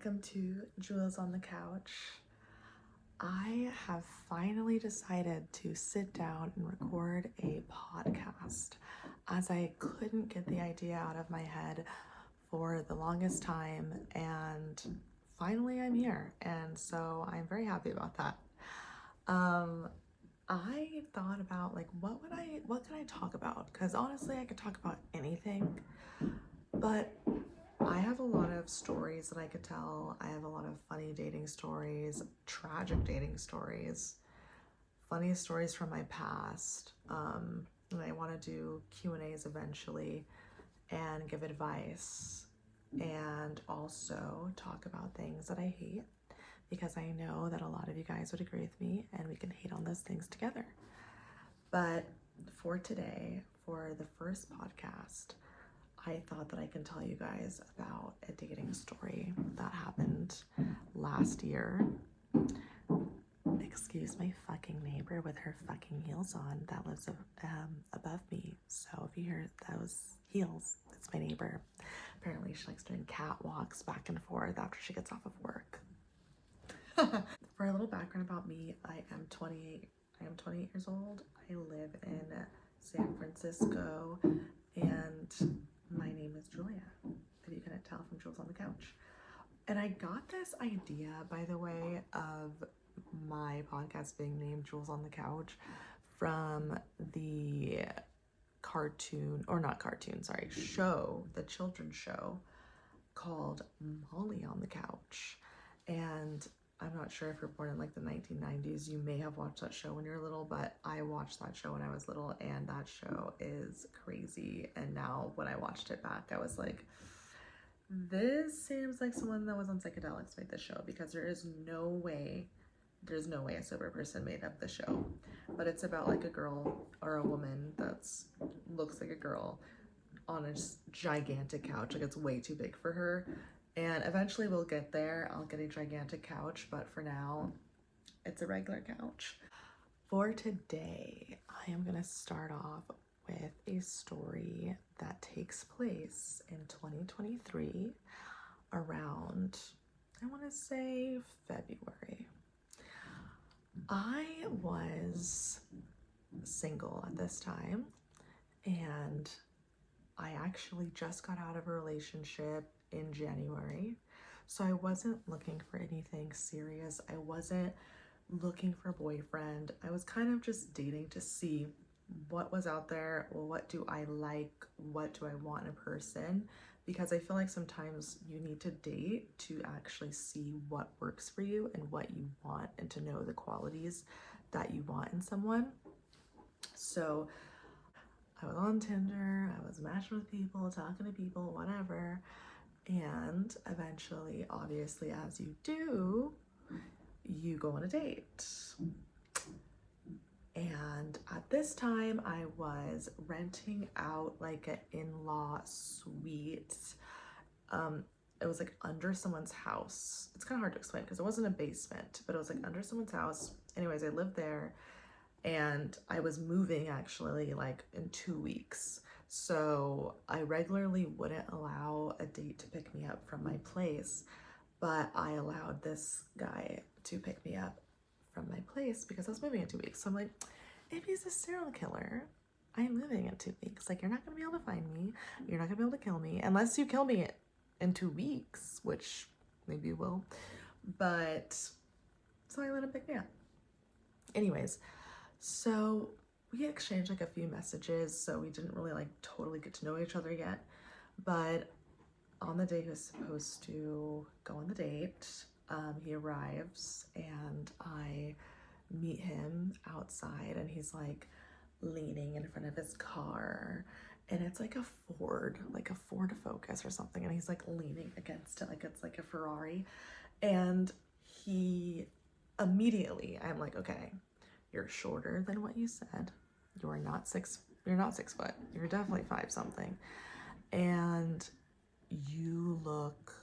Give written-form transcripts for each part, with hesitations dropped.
welcome to Jules on the Couch. I have finally decided to sit down and record a podcast as I couldn't get the idea out of my head for the longest time, and finally I'm here, and so I'm very happy about that. I thought about what can I talk about? Because honestly I could talk about anything, but I have a lot of stories that I could tell. I have a lot of funny dating stories, tragic dating stories, funny stories from my past. And I want to do Q&As eventually and give advice and also talk about things that I hate, because I know that a lot of you guys would agree with me and we can hate on those things together. But for today, for the first podcast, I thought that I can tell you guys about a dating story that happened last year. Excuse my fucking neighbor with her fucking heels on that lives above me. So if you hear those heels, it's my neighbor. Apparently she likes doing catwalks back and forth after she gets off of work. For a little background about me, I am 28 years old. I live in San Francisco, and my name is Julia, if you couldn't tell from Jules on the Couch. And I got this idea, by the way, of my podcast being named Jules on the Couch from the show, the children's show called Molly on the Couch. And I'm not sure if you're born in like the 1990s, you may have watched that show when you're little, but I watched that show when I was little, and that show is crazy. And now when I watched it back, I was like, this seems like someone that was on psychedelics made this show, because there's no way a sober person made up the show. But it's about like a girl or a woman that's looks like a girl on a gigantic couch. Like, it's way too big for her. And eventually we'll get there. I'll get a gigantic couch, but for now, it's a regular couch. For today, I am gonna start off with a story that takes place in 2023 around, I wanna say February. I was single at this time, and I actually just got out of a relationship in January, so I wasn't looking for anything serious. I wasn't looking for a boyfriend. I was kind of just dating to see what was out there, what do I like, what do I want in a person, because I feel like sometimes you need to date to actually see what works for you and what you want, and to know the qualities that you want in someone. So I was on Tinder, I was matching with people, talking to people, whatever. And eventually, obviously, as you do, you go on a date. And at this time, I was renting out like an in-law suite. It was like under someone's house. It's kind of hard to explain because it wasn't a basement, but it was like under someone's house. Anyways, I lived there, and I was moving actually like in 2 weeks. So I regularly wouldn't allow a date to pick me up from my place, but I allowed this guy to pick me up from my place because I was moving in 2 weeks. So I'm like, if he's a serial killer, I'm moving in 2 weeks. Like, you're not gonna be able to find me. You're not gonna be able to kill me unless you kill me in 2 weeks, which maybe you will. But so I let him pick me up. Anyways, so we exchanged like a few messages, so we didn't really like totally get to know each other yet. But on the day he was supposed to go on the date, he arrives, and I meet him outside, and he's like leaning in front of his car, and it's like a Ford Focus or something, and he's like leaning against it like it's like a Ferrari. And he immediately, I'm like, okay, you're shorter than what you said. You're not 6 foot. You're definitely 5 something. And you look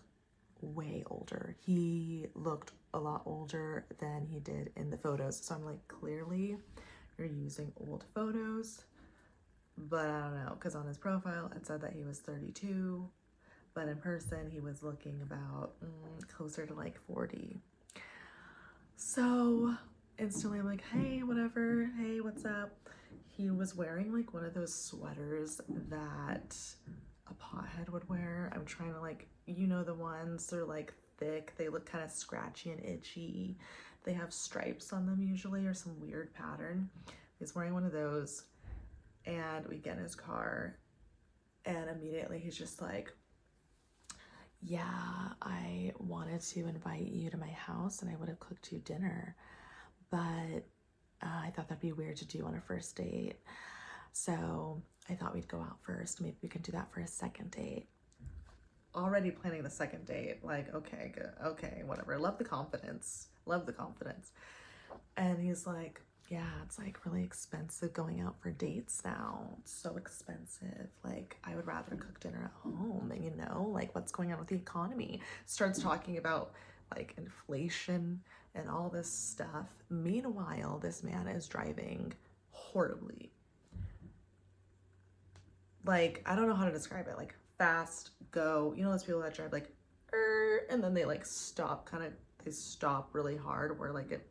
way older. He looked a lot older than he did in the photos. So I'm like, clearly you're using old photos, but I don't know, because on his profile it said that he was 32, but in person he was looking about closer to like 40. So instantly I'm like, hey, whatever, hey, what's up? He was wearing like one of those sweaters that a pothead would wear. I'm trying to like, you know, the ones, they're like thick, they look kind of scratchy and itchy. They have stripes on them usually, or some weird pattern. He's wearing one of those, and we get in his car, and immediately he's just like, yeah, I wanted to invite you to my house and I would have cooked you dinner, but I thought that'd be weird to do on a first date. So I thought we'd go out first. Maybe we can do that for a second date. Already planning the second date. Like, okay, good. Okay, whatever. Love the confidence. Love the confidence. And he's like, yeah, it's like really expensive going out for dates now. It's so expensive. Like, I would rather cook dinner at home. And you know, like, what's going on with the economy? Starts talking about like inflation and all this stuff. Meanwhile, this man is driving horribly. Like, I don't know how to describe it. Like, fast, go. You know those people that drive like, and then they like stop, kind of, they stop really hard where like it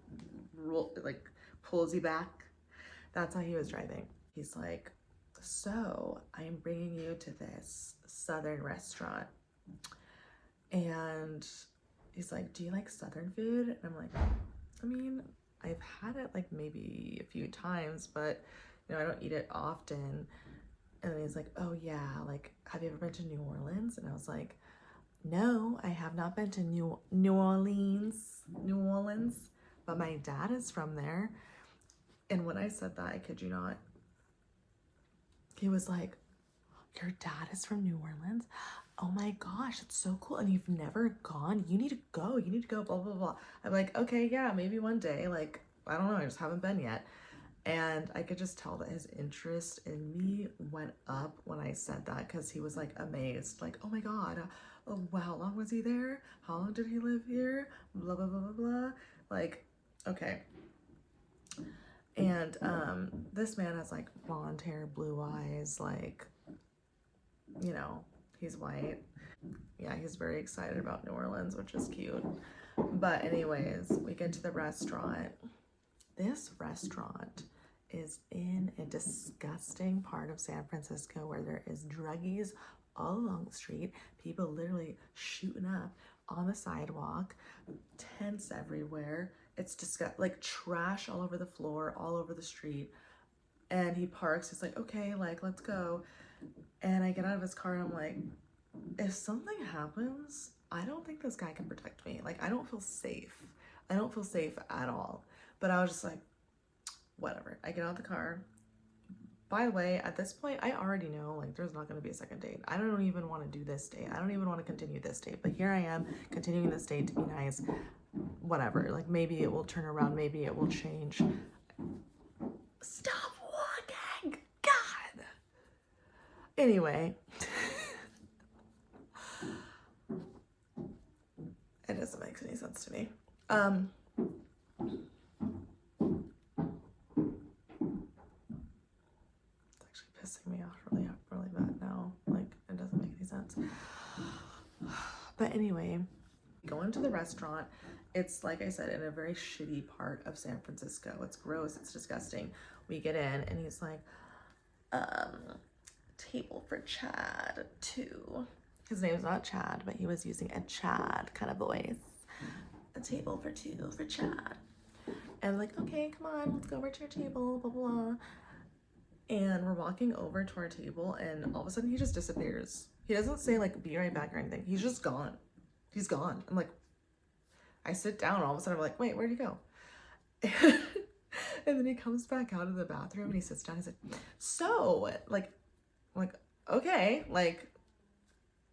like pulls you back. That's how he was driving. He's like, so I'm bringing you to this Southern restaurant. And he's like, do you like Southern food? And I'm like, I mean, I've had it like maybe a few times, but you know, I don't eat it often. And then he's like, oh yeah, like, have you ever been to New Orleans? And I was like, no, I have not been to New Orleans, but my dad is from there. And when I said that, I kid you not, he was like, your dad is from New Orleans? Oh my gosh, it's so cool. And you've never gone? You need to go, blah, blah, blah. I'm like, okay, yeah, maybe one day. Like, I don't know, I just haven't been yet. And I could just tell that his interest in me went up when I said that, because he was like amazed, like, oh my God, oh, wow, how long was he there? How long did he live here? Blah, blah, blah, blah, blah. Like, okay. And this man has like blonde hair, blue eyes, like, you know, he's white. Yeah, he's very excited about New Orleans, which is cute. But anyways, we get to the restaurant. This restaurant is in a disgusting part of San Francisco where there is druggies all along the street, people literally shooting up on the sidewalk, tents everywhere. It's disgusting, like trash all over the floor, all over the street. And he parks, he's like, okay, like, let's go. And I get out of his car and I'm like, if something happens, I don't think this guy can protect me. Like, I don't feel safe. I don't feel safe at all. But I was just like, whatever. I get out of the car. By the way, at this point, I already know, like, there's not going to be a second date. I don't even want to do this date. I don't even want to continue this date. But here I am, continuing this date to be nice. Whatever. Like, maybe it will turn around. Maybe it will change. Stop walking! God! Anyway. It doesn't make any sense to me. Pissing me off really bad now. Like, it doesn't make any sense. But anyway, go into the restaurant. It's, like I said, in a very shitty part of San Francisco. It's gross. It's disgusting. We get in and he's like, table for Chad too. His name's not Chad, but he was using a Chad kind of voice. A table for two for Chad. And I'm like, okay, come on, let's go over to your table, blah, blah. And we're walking over to our table and all of a sudden he just disappears. He doesn't say like, be right back or anything. He's just gone. He's gone. I'm like, I sit down, all of a sudden I'm like, wait, where'd he go? And then he comes back out of the bathroom and he sits down. He's like, so, like, okay, like,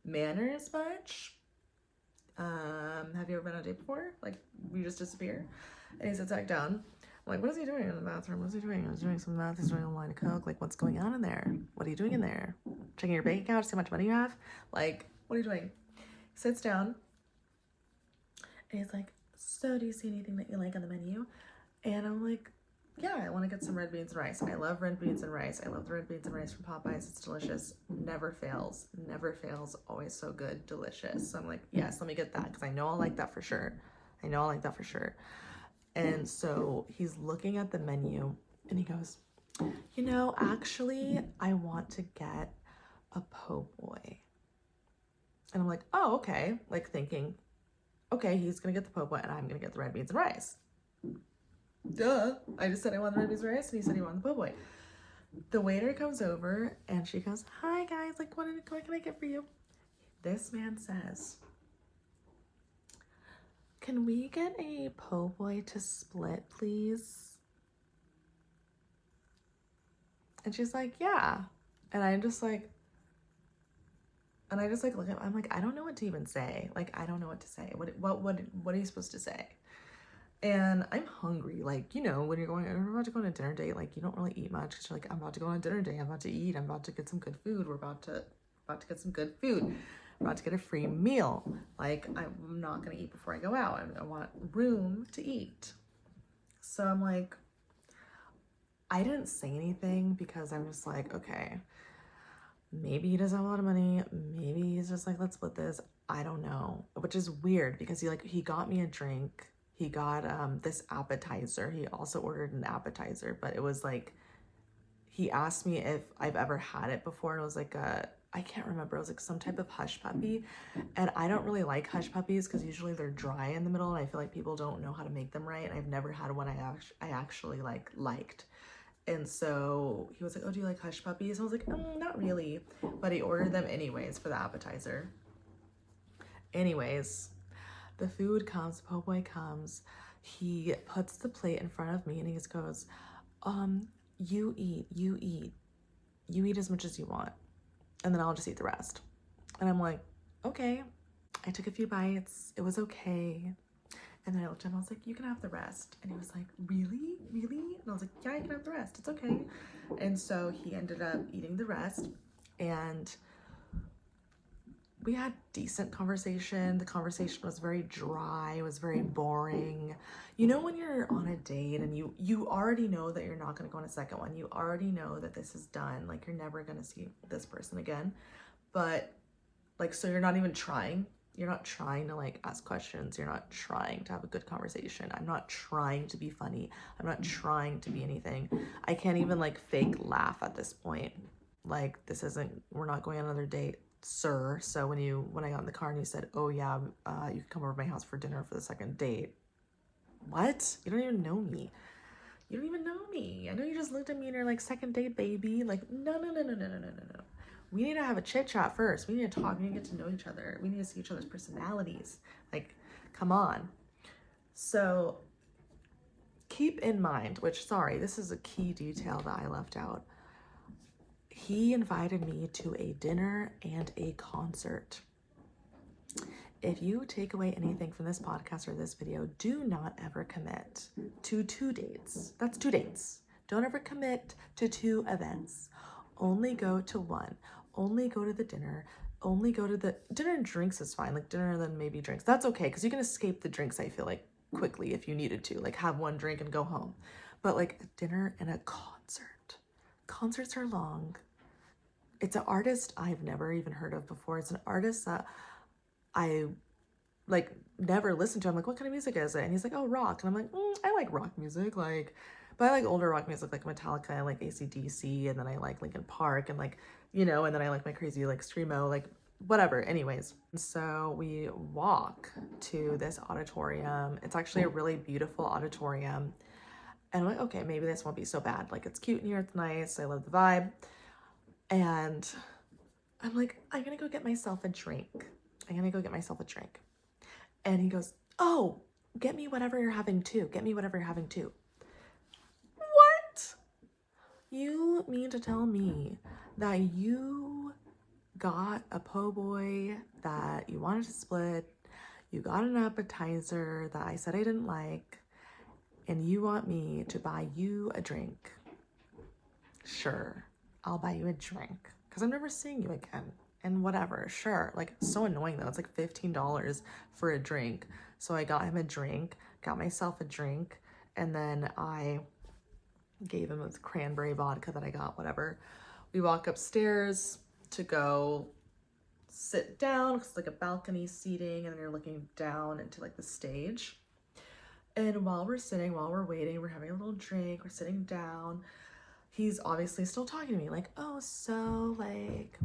manners much? Have you ever been on a date before? Like, you just disappear? And he sits back down. I'm like, what is he doing in the bathroom? What is he doing? He's doing some math. He's doing a line of coke. Like, what's going on in there? What are you doing in there? Checking your bank account to see how much money you have? Like, what are you doing? He sits down. And he's like, so do you see anything that you like on the menu? And I'm like, yeah, I want to get some red beans and rice. I love red beans and rice. I love the red beans and rice from Popeyes. It's delicious. Never fails. Never fails. Always so good. Delicious. So I'm like, yes, let me get that because I know I'll like that for sure. I know I'll like that for sure. And so he's looking at the menu and he goes, you know, actually, I want to get a po' boy. And I'm like, oh, okay. Like thinking, okay, he's going to get the po' boy and I'm going to get the red beans and rice. Duh. I just said I want the red beans and rice and he said he wanted the po' boy. The waiter comes over and she goes, hi guys, like what can I get for you? This man says, can we get a po' boy to split, please? And she's like, yeah. And I just like look at, I'm like, I don't know what to even say. Like, I don't know what to say. What are you supposed to say? And I'm hungry. Like, you know, when you're about to go on a dinner date, like you don't really eat much because you're like, I'm about to go on a dinner date. I'm about to eat. I'm about to get some good food. We're about to get some good food. We're about to get a free meal. Like, I'm not gonna eat before I go out. I want room to eat. So I'm like, I didn't say anything because I'm just like, okay, maybe he doesn't have a lot of money. Maybe he's just like, let's split this. I don't know, which is weird because he got me a drink. He got this appetizer. He also ordered an appetizer, but it was like, he asked me if I've ever had it before, and it was like I can't remember. It was like some type of hush puppy, and I don't really like hush puppies because usually they're dry in the middle, and I feel like people don't know how to make them right. And I've never had one I actually liked. And so he was like, oh, do you like hush puppies? I was like, not really. But he ordered them anyways for the appetizer. Anyways, the food comes, po' boy comes. He puts the plate in front of me and he just goes, you eat as much as you want. And then I'll just eat the rest. And I'm like, okay. I took a few bites. It was okay. And then I looked at him, I was like, you can have the rest. And he was like, really? Really? And I was like, yeah, you can have the rest. It's okay. And so he ended up eating the rest. And we had decent conversation. The conversation was very dry. It was very boring. You know, when you're on a date and you already know that you're not going to go on a second one. You already know that this is done. Like, you're never going to see this person again. But, like, so you're not even trying. You're not trying to like ask questions. You're not trying to have a good conversation. I'm not trying to be funny. I'm not trying to be anything. I can't even like fake laugh at this point. Like, we're not going on another date, sir. So when I got in the car and you said, oh yeah, you can come over to my house for dinner for the second date. What? You don't even know me. You don't even know me. I know you just looked at me and you're like, second date, baby. Like, no. We need to have a chit chat first. We need to talk. We need to get to know each other. We need to see each other's personalities. Like, come on. So keep in mind, which, sorry, this is a key detail that I left out. He invited me to a dinner and a concert. If you take away anything from this podcast or this video, do not ever commit to 2 dates. That's 2 dates. Don't ever commit to 2 events. Only go to 1. Only go to the dinner. Only go to the dinner and drinks is fine. Like, dinner and then maybe drinks. That's okay because you can escape the drinks, I feel like, quickly if you needed to. Like, have 1 drink and go home. But like a dinner and a concert. Concerts are long. It's an artist I've never even heard of before. It's an artist that I like never listened to. I'm like, what kind of music is it? And he's like, oh, rock. And I'm like, I like rock music. Like, but I like older rock music, like Metallica, I like AC/DC, and then I like Linkin Park, and like, you know, and then I like my crazy like screamo, like whatever. Anyways, so we walk to this auditorium. It's actually a really beautiful auditorium. And I'm like, okay, maybe this won't be so bad. Like, it's cute in here, it's nice, I love the vibe. And I'm like, I'm gonna go get myself a drink. And he goes, oh, get me whatever you're having too. What? You mean to tell me that you got a po' boy that you wanted to split, you got an appetizer that I said I didn't like, and you want me to buy you a drink? Sure, I'll buy you a drink because I'm never seeing you again. And whatever, sure. Like, so annoying though. It's like $15 for a drink. So I got him a drink, got myself a drink, and then I gave him this cranberry vodka that I got, whatever. We walk upstairs to go sit down, because it's like a balcony seating, and then you're looking down into like the stage. And while we're waiting, we're having a little drink, we're sitting down. He's obviously still talking to me, like, oh, so, like,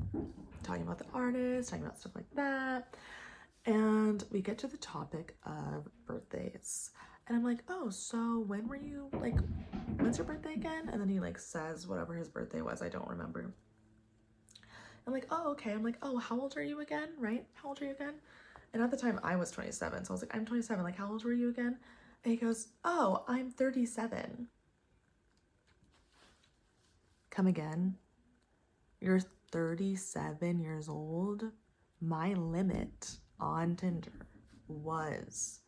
talking about the artist, talking about stuff like that. And we get to the topic of birthdays. And I'm like, oh, so when were you, like, when's your birthday again? And then he, like, says whatever his birthday was. I don't remember. I'm like, oh, okay. I'm like, oh, how old are you again, right? How old are you again? And at the time, I was 27. So I was like, I'm 27. Like, how old were you again? And he goes, oh, I'm 37. Come again? You're 37 years old? My limit on Tinder was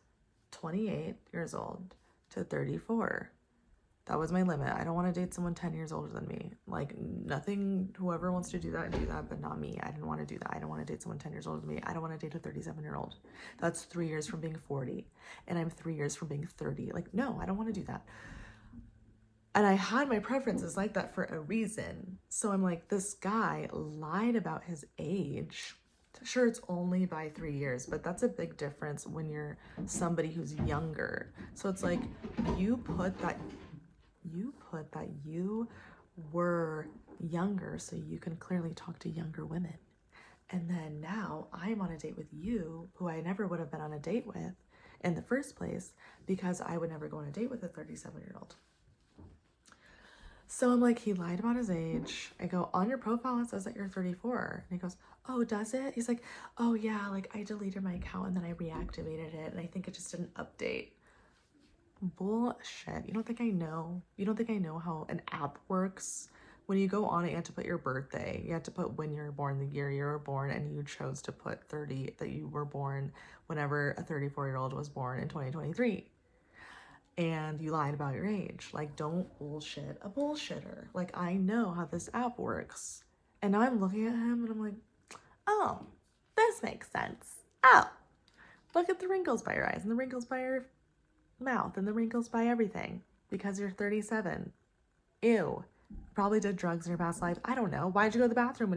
28 years old to 34. That was my limit. I don't want to date someone 10 years older than me. Like, nothing, whoever wants to do that, but not me. I didn't want to do that. I don't want to date someone 10 years older than me. I don't want to date a 37-year-old. That's 3 years from being 40. And I'm 3 years from being 30. Like, no, I don't want to do that. And I had my preferences like that for a reason. So I'm like, this guy lied about his age. Sure, it's only by 3 years, but that's a big difference when you're somebody who's younger. So it's like, you put that you were younger so you can clearly talk to younger women. And then now I'm on a date with you, who I never would have been on a date with in the first place, because I would never go on a date with a 37-year-old. So I'm like, he lied about his age. I go, on your profile it says that you're 34. And he goes, oh, does it? He's like, oh yeah, like I deleted my account and then I reactivated it and I think it just didn't update. Bullshit. You don't think I know? You don't think I know how an app works? When you go on it, you have to put your birthday. You have to put when you were born, the year you were born, and you chose to put 30, that you were born whenever a 34-year-old was born in 2023. And you lied about your age. Like, don't bullshit a bullshitter. Like, I know how this app works. And now I'm looking at him and I'm like, oh, this makes sense. Oh, look at the wrinkles by your eyes and the wrinkles by your mouth and the wrinkles by everything, because you're 37. Ew. Probably did drugs in your past life. I don't know. Why did you go to the bathroom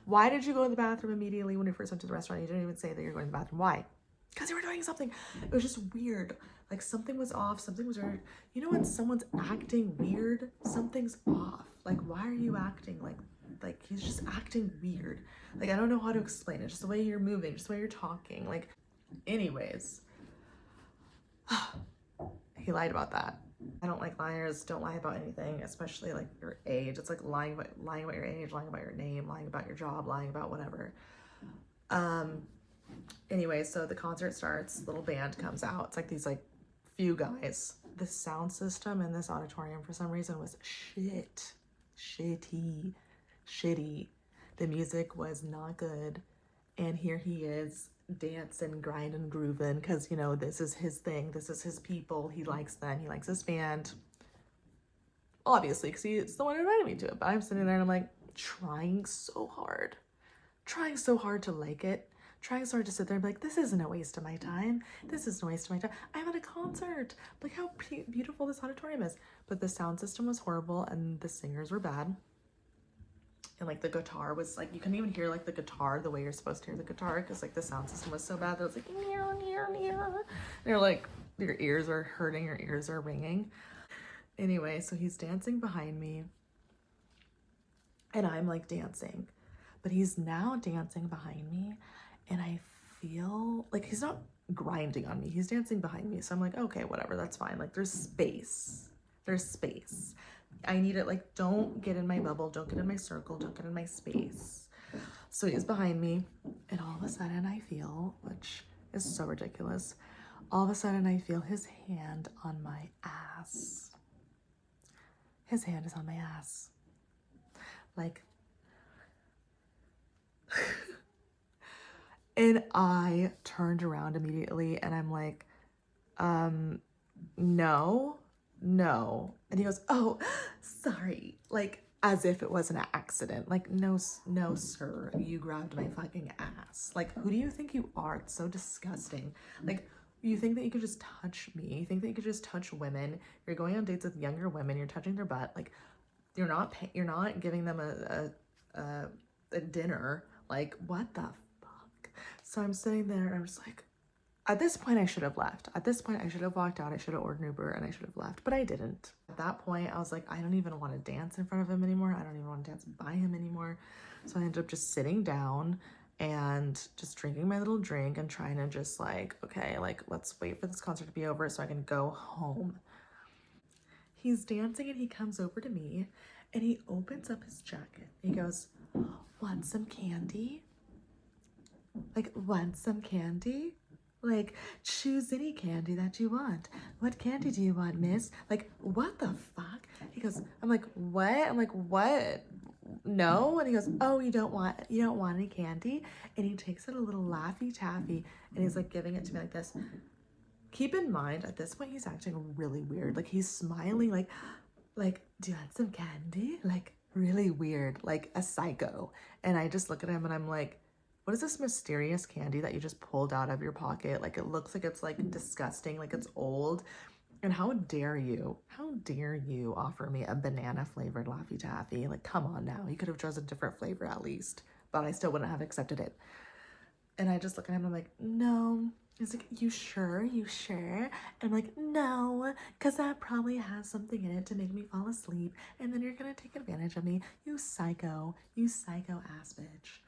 why did you go to the bathroom immediately when you first went to the restaurant? You didn't even say that you're going to the bathroom. Why? Because you were doing something. It was just weird. Like, something was off. Something was weird. You know when someone's acting weird? Something's off. Like, why are you acting like he's just acting weird? Like, I don't know how to explain it. Just the way you're moving, just the way you're talking. Like, anyways. He lied about that. I don't like liars. Don't lie about anything, especially like your age. It's like lying about your age, lying about your name, lying about your job, lying about whatever. Anyway, so the concert starts, little band comes out. It's like these like few guys. The sound system in this auditorium for some reason was shitty. The music was not good. And here he is, dancing, grinding, grooving, because, you know, this is his thing. This is his people. He likes them. He likes his band. Obviously, because he's the one who invited me to it. But I'm sitting there and I'm like, trying so hard to like it. Trying so hard to sit there and be like, this isn't a waste of my time. This isn't a waste of my time. I'm at a concert. Look how beautiful this auditorium is. But the sound system was horrible and the singers were bad. And like the guitar was like, you couldn't even hear like the guitar the way you're supposed to hear the guitar, because like the sound system was so bad that it was like, and you're like, your ears are hurting, your ears are ringing. Anyway, so he's dancing behind me and I'm like dancing, but he's now dancing behind me and I feel like he's not grinding on me. He's dancing behind me. So I'm like, okay, whatever, that's fine. Like there's space. I need it. Like, don't get in my bubble. Don't get in my circle. Don't get in my space. So he's behind me. And all of a sudden I feel, which is so ridiculous, all of a sudden I feel his hand on my ass. His hand is on my ass. Like, and I turned around immediately and I'm like, no. And he goes, oh, sorry. Like, as if it was an accident. Like, no, sir, you grabbed my fucking ass. Like, who do you think you are? It's so disgusting. Like, You think that you could just touch me. You think that you could just touch women. You're going on dates with younger women. You're touching their butt. Like, you're not giving them a dinner. Like, what the fuck? So I'm sitting there and I'm just like, at this point, I should have left. At this point, I should have walked out. I should have ordered an Uber and I should have left, but I didn't. At that point, I was like, I don't even want to dance in front of him anymore. I don't even want to dance by him anymore. So I ended up just sitting down and just drinking my little drink and trying to just like, okay, like, let's wait for this concert to be over so I can go home. He's dancing and he comes over to me and he opens up his jacket. He goes, want some candy? Like, want some candy? Like, choose any candy that you want. What candy do you want, miss? Like, what the fuck? He goes, I'm like, what? I'm like, what? No. And he goes, oh, you don't want any candy? And he takes it a little Laffy Taffy and he's like giving it to me like this. Keep in mind, at this point, he's acting really weird. Like, he's smiling like, do you want some candy? Like, really weird, like a psycho. And I just look at him and I'm like, what is this mysterious candy that you just pulled out of your pocket? Like, it looks like it's like disgusting, like it's old. And how dare you offer me a banana flavored Laffy Taffy? Like, come on now. You could have chosen a different flavor at least, but I still wouldn't have accepted it. And I just look at him and I'm like, no. He's like, you sure? You sure? And I'm like, no, because that probably has something in it to make me fall asleep. And then you're going to take advantage of me. You psycho ass bitch.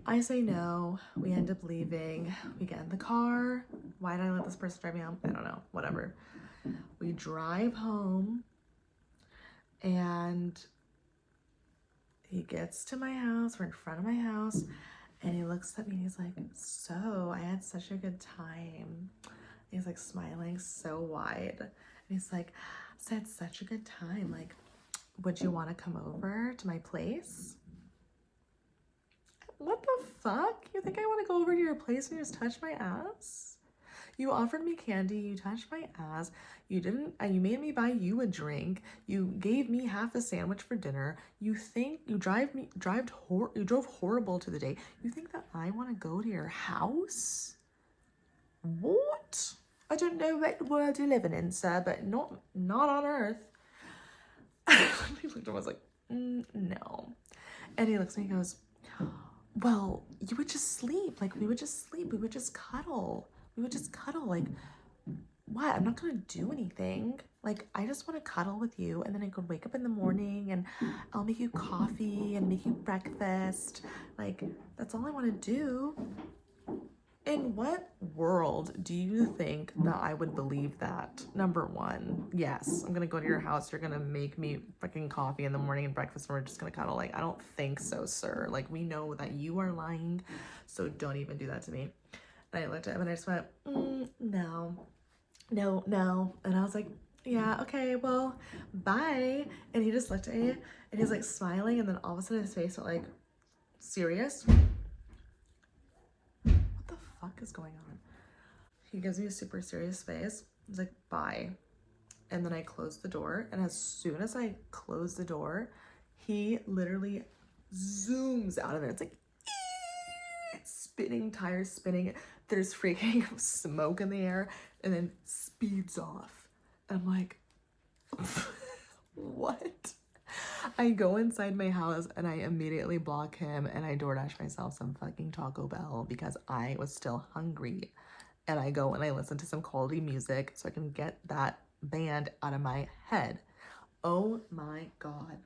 I say no. We end up leaving. We get in the car. Why did I let this person drive me home? I don't know. Whatever. We drive home and he gets to my house. We're in front of my house. And he looks at me and he's like, so I had such a good time. And he's like smiling so wide. And he's like, so I had such a good time. Like, would you want to come over to my place? What the fuck? You think I want to go over to your place and just touch my ass? You offered me candy, you touched my ass, you didn't, and you made me buy you a drink, you gave me half a sandwich for dinner, you think, you drove horrible to the day, you think that I want to go to your house? What? I don't know what world you're living in, sir, but not on Earth. He looked at me, I was like, no. And he looks at me and goes, well, you would just sleep, like we would just sleep, we would just cuddle. Like, what? I'm not gonna do anything. Like, I just want to cuddle with you, and then I could wake up in the morning and I'll make you coffee and make you breakfast. Like, that's all I want to do. In what world do you think that I would believe that? Number one, yes, I'm gonna go to your house, you're gonna make me freaking coffee in the morning and breakfast, and we're just gonna cuddle. Like, I don't think so, sir. Like, we know that you are lying, so don't even do that to me. And I looked at him and I just went, no. And I was like, yeah, okay, well, bye. And he just looked at me and he's like smiling, and then all of a sudden his face went like, serious? What the fuck is going on? He gives me a super serious face. He's like, bye. And then I closed the door, and as soon as I closed the door, he literally zooms out of it. It's like, spinning, tires spinning, there's freaking smoke in the air, and then speeds off. I'm like, what? I go inside my house and I immediately block him, and I DoorDash myself some fucking Taco Bell because I was still hungry. And I go and I listen to some quality music so I can get that band out of my head. Oh my God.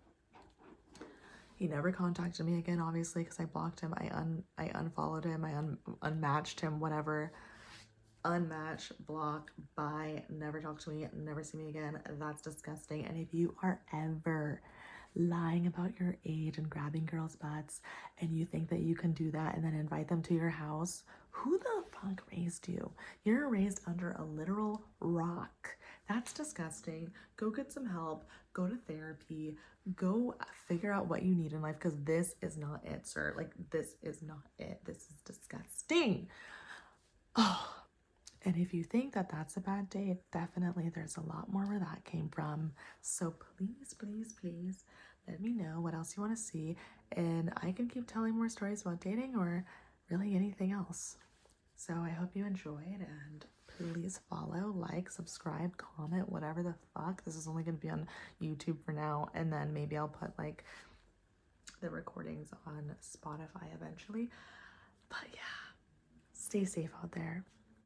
He never contacted me again, obviously, because I blocked him. I unfollowed him. I unmatched him, whatever. Unmatch, block, bye, never talk to me, never see me again. That's disgusting. And if you are ever lying about your age and grabbing girls' butts and you think that you can do that and then invite them to your house, who the fuck raised you? You're raised under a literal rock. That's disgusting. Go get some help. Go to therapy. Go figure out what you need in life, because this is not it, sir. Like, this is not it. This is disgusting. Oh. And if you think that that's a bad date, definitely there's a lot more where that came from. So please, please, please let me know what else you want to see, and I can keep telling more stories about dating or really anything else. So I hope you enjoyed, and please follow, like, subscribe, comment, whatever the fuck. This is only going to be on YouTube for now, and then maybe I'll put like the recordings on Spotify eventually. But yeah, stay safe out there.